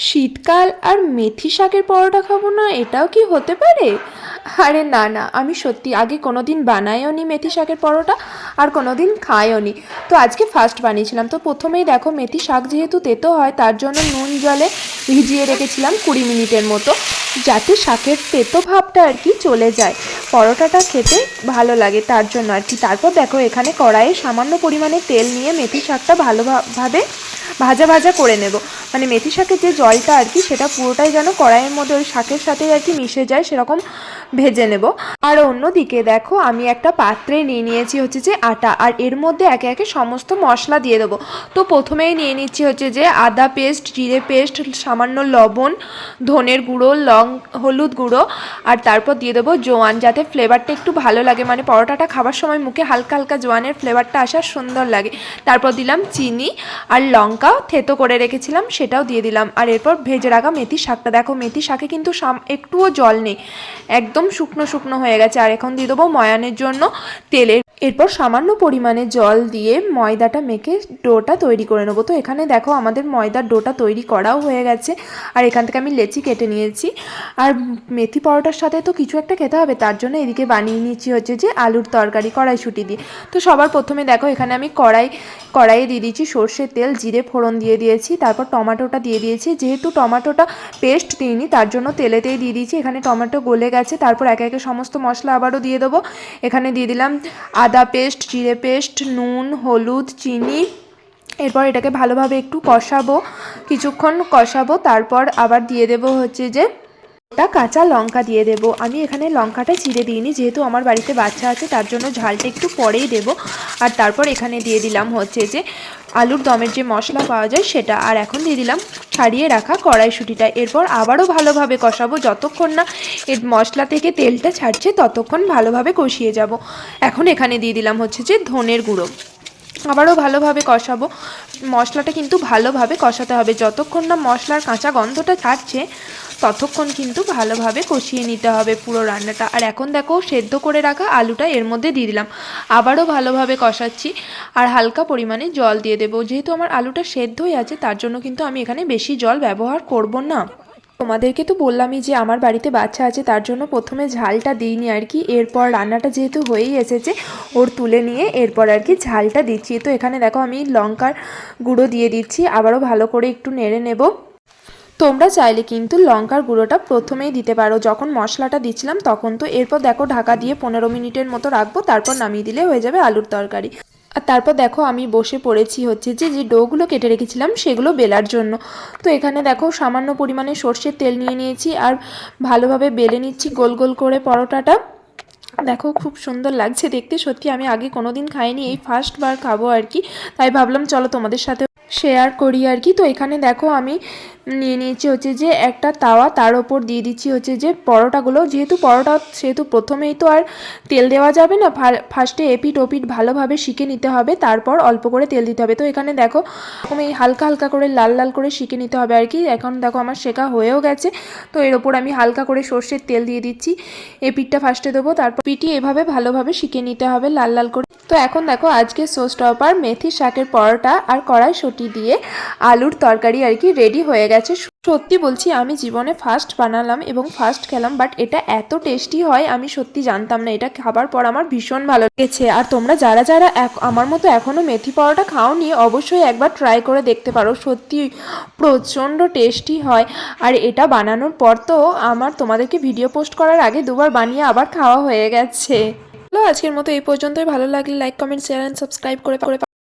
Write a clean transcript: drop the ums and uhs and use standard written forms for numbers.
শীতকাল আর মেথি শাকের পরোটা খাবো না, এটাও কি হতে পারে? আরে না না, আমি সত্যি আগে কোনোদিন বানাইও নি মেথি শাকের পরোটা, আর কোনোদিন খাইও নি। তো আজকে ফার্স্ট বানিয়েছিলাম। তো প্রথমেই দেখো, মেথি শাক যেহেতু তেতো হয় তার জন্য নুন জলে ভিজিয়ে রেখেছিলাম 20 মিনিটের মতো, যাতে শাকের তেতো ভাবটা আর কি চলে যায়, পরোটাটা খেতে ভালো লাগে তার জন্য আর কি। তারপর দেখো, এখানে কড়াইয়ে সামান্য পরিমাণে তেল নিয়ে মেথি শাকটা ভালোভাবে ভাজা ভাজা করে নেব। মানে মেথি শাকের যে জলটা আর কি, সেটা পুরোটাই যেন কড়াইয়ের মধ্যে ওই শাকের সাথেই আর কি মিশে যায়, সেরকম ভেজে নেব। আর অন্যদিকে দেখো, আমি একটা পাত্রে নিয়ে নিয়েছি হচ্ছে যে আটা, আর এর মধ্যে একে একে সমস্ত মশলা দিয়ে দেবো। তো প্রথমেই নিয়ে নিচ্ছি হচ্ছে যে আদা পেস্ট, জিরে পেস্ট, সামান্য লবণ, ধনের গুঁড়ো, হলুদ গুঁড়ো, আর তারপর দিয়ে দেবো জোয়ান, যাতে ফ্লেভারটা একটু ভালো লাগে, মানে পরোটাটা খাবার সময় মুখে হালকা হালকা জোয়ানের ফ্লেভারটা আসা সুন্দর লাগে। তারপর দিলাম চিনি, আর লঙ্কা থেতো করে রেখেছিলাম সেটাও দিয়ে দিলাম। আর এরপর ভেজে রাখা মেথি শাকটা, দেখো মেথি শাকে কিন্তু একটুও জল নেই, একদম শুকনো শুকনো হয়ে গেছে। আর এখন দিয়ে দেবো ময়ানের জন্য তেলের। এরপর সামান্য পরিমাণে জল দিয়ে ময়দাটা মেখে ডোটা তৈরি করে নেবো। তো এখানে দেখো, আমাদের ময়দার ডোটা তৈরি করাও হয়ে গেছে। আর এখান থেকে আমি লেচি কেটে নিয়েছি। আর মেথি পরোটার সাথে তো কিছু একটা খেতে হবে, তার জন্য এদিকে বানিয়ে নিচ্ছি হচ্ছে যে আলুর তরকারি কড়াইশুঁটি দিয়ে। তো সবার প্রথমে দেখো, এখানে আমি কড়াইয়ে দিয়ে দিয়েছি সর্ষের তেল, জিরে ফোড়ন দিয়ে দিয়েছি, তারপর টমেটোটা দিয়ে দিয়েছি। যেহেতু টমেটোটা পেস্ট দিইনি, তার জন্য তেলেতেই দিয়ে দিয়েছি। এখানে টমেটো গলে গেছে। তারপর একে একে সমস্ত মশলা আবারও দিয়ে দেবো। এখানে দিয়ে দিলাম আদা পেস্ট, জিরে পেস্ট, নুন, হলুদ, চিনি। এরপর এটাকে ভালোভাবে একটু কষাবো, কিছুক্ষণ কষাবো। তারপর আবার দিয়ে দেবো হচ্ছে যে কাঁচা লঙ্কা দিয়ে দেবো। আমি এখানে লঙ্কাটা চিড়ে দিইনি, যেহেতু আমার বাড়িতে বাচ্চা আছে, তার জন্য ঝালটা একটু পরেই দেবো। আর তারপর এখানে দিয়ে দিলাম হচ্ছে যে আলুর দমের যে মশলা পাওয়া যায় সেটা, আর এখন দিয়ে দিলাম ছাড়িয়ে রাখা কড়াইশুঁটিটা। এরপর আবারও ভালোভাবে কষাবো, যতক্ষণ না এর মশলা থেকে তেলটা ছাড়ছে ততক্ষণ ভালোভাবে কষিয়ে যাব। এখন এখানে দিয়ে দিলাম হচ্ছে যে ধনের গুঁড়ো, আবারও ভালোভাবে কষাবো। মশলাটা কিন্তু ভালোভাবে কষাতে হবে, যতক্ষণ না মশলার কাঁচা গন্ধটা ছাড়ছে ততক্ষণ কিন্তু ভালোভাবে কষিয়ে নিতে হবে পুরো রান্নাটা। আর এখন দেখো, সেদ্ধ করে রাখা আলুটা এর মধ্যে দিয়ে দিলাম, আবারও ভালোভাবে কষাচ্ছি। আর হালকা পরিমাণে জল দিয়ে দেবো, যেহেতু আমার আলুটা সেদ্ধ হয়ে আছে তার জন্য কিন্তু আমি এখানে বেশি জল ব্যবহার করব না। তোমাদেরকে তো বললামই যে আমার বাড়িতে বাচ্চা আছে, তার জন্য প্রথমে ঝালটা দিইনি আর কি। এরপর রান্নাটা যেহেতু হয়েই এসেছে, ওর তুলে নিয়ে এরপর আর কি ঝালটা দিচ্ছি। তো এখানে দেখো, আমি লঙ্কার গুঁড়ো দিয়ে দিচ্ছি, আবারও ভালো করে একটু নেড়ে নেব। তোমরা চাইলে কিন্তু লঙ্কার গুঁড়োটা প্রথমেই দিতে পারো, যখন মশলাটা দিচ্ছিলাম তখন। তো এরপর দেখো, ঢাকা দিয়ে 15 মিনিটের মতো রাখবো, তারপর নামিয়ে দিলে হয়ে যাবে আলুর তরকারি। আর তারপর দেখো, আমি বসে পড়েছি হচ্ছে যে ডোগুলো কেটে রেখেছিলাম সেগুলো বেলার জন্য। তো এখানে দেখো, সামান্য পরিমাণে সর্ষের তেল নিয়ে নিয়েছি, আর ভালোভাবে বেলে নিচ্ছি গোল গোল করে পরোটাটা। দেখো, খুব সুন্দর লাগছে দেখতে, সত্যি আমি আগে কোনোদিন খাইনি, এই ফার্স্ট বার খাবো আর কি। তাই ভাবলাম চলো তোমাদের সাথে শেয়ার করি আর কি। তো এখানে দেখো, আমি নিয়ে নিয়েছি হচ্ছে যে একটা তাওয়া, তার ওপর দিয়ে দিচ্ছি হচ্ছে যে পরোটাগুলো। যেহেতু পরোটা, সেহেতু প্রথমেই তো আর তেল দেওয়া যাবে না, ফার্স্টে এপিট ওপিট ভালোভাবে শিখে নিতে হবে, তারপর অল্প করে তেল দিতে হবে। তো এখানে দেখো, এরকম এই হালকা হালকা করে লাল লাল করে শিখে নিতে হবে আর কি। এখন দেখো, আমার শেখা হয়েও গেছে। তো এর ওপর আমি হালকা করে সর্ষের তেল দিয়ে দিচ্ছি, এপিটটা ফার্স্টে দেবো, তারপর পিটি এভাবে ভালোভাবে শিখে নিতে হবে লাল লাল করে। তো এখন দেখো, আজকে শোস্টপার মেথি শাকের পরোটা আর কড়াইশুঁটি দিয়ে আলুর তরকারি আর কি রেডি হয়ে গেছে। সত্যি বলছি, আমি জীবনে ফার্স্ট বানালাম এবং ফার্স্ট খেলাম, বাট এটা এত টেস্টি হয় আমি সত্যি জানতাম না। এটা খাবার পর আমার ভীষণ ভালো লেগেছে। আর তোমরা যারা যারা আমার মতো এখনও মেথি পরোটা খাওনি, অবশ্যই একবার ট্রাই করে দেখতে পারো, সত্যি প্রচণ্ড টেস্টি হয়। আর এটা বানানোর পর তো আমার তোমাদেরকে ভিডিও পোস্ট করার আগে দুবার বানিয়ে আবার খাওয়া হয়ে গেছে। আজকের মতো এই পর্যন্তই। ভালো লাগলে like, comment, share and subscribe করে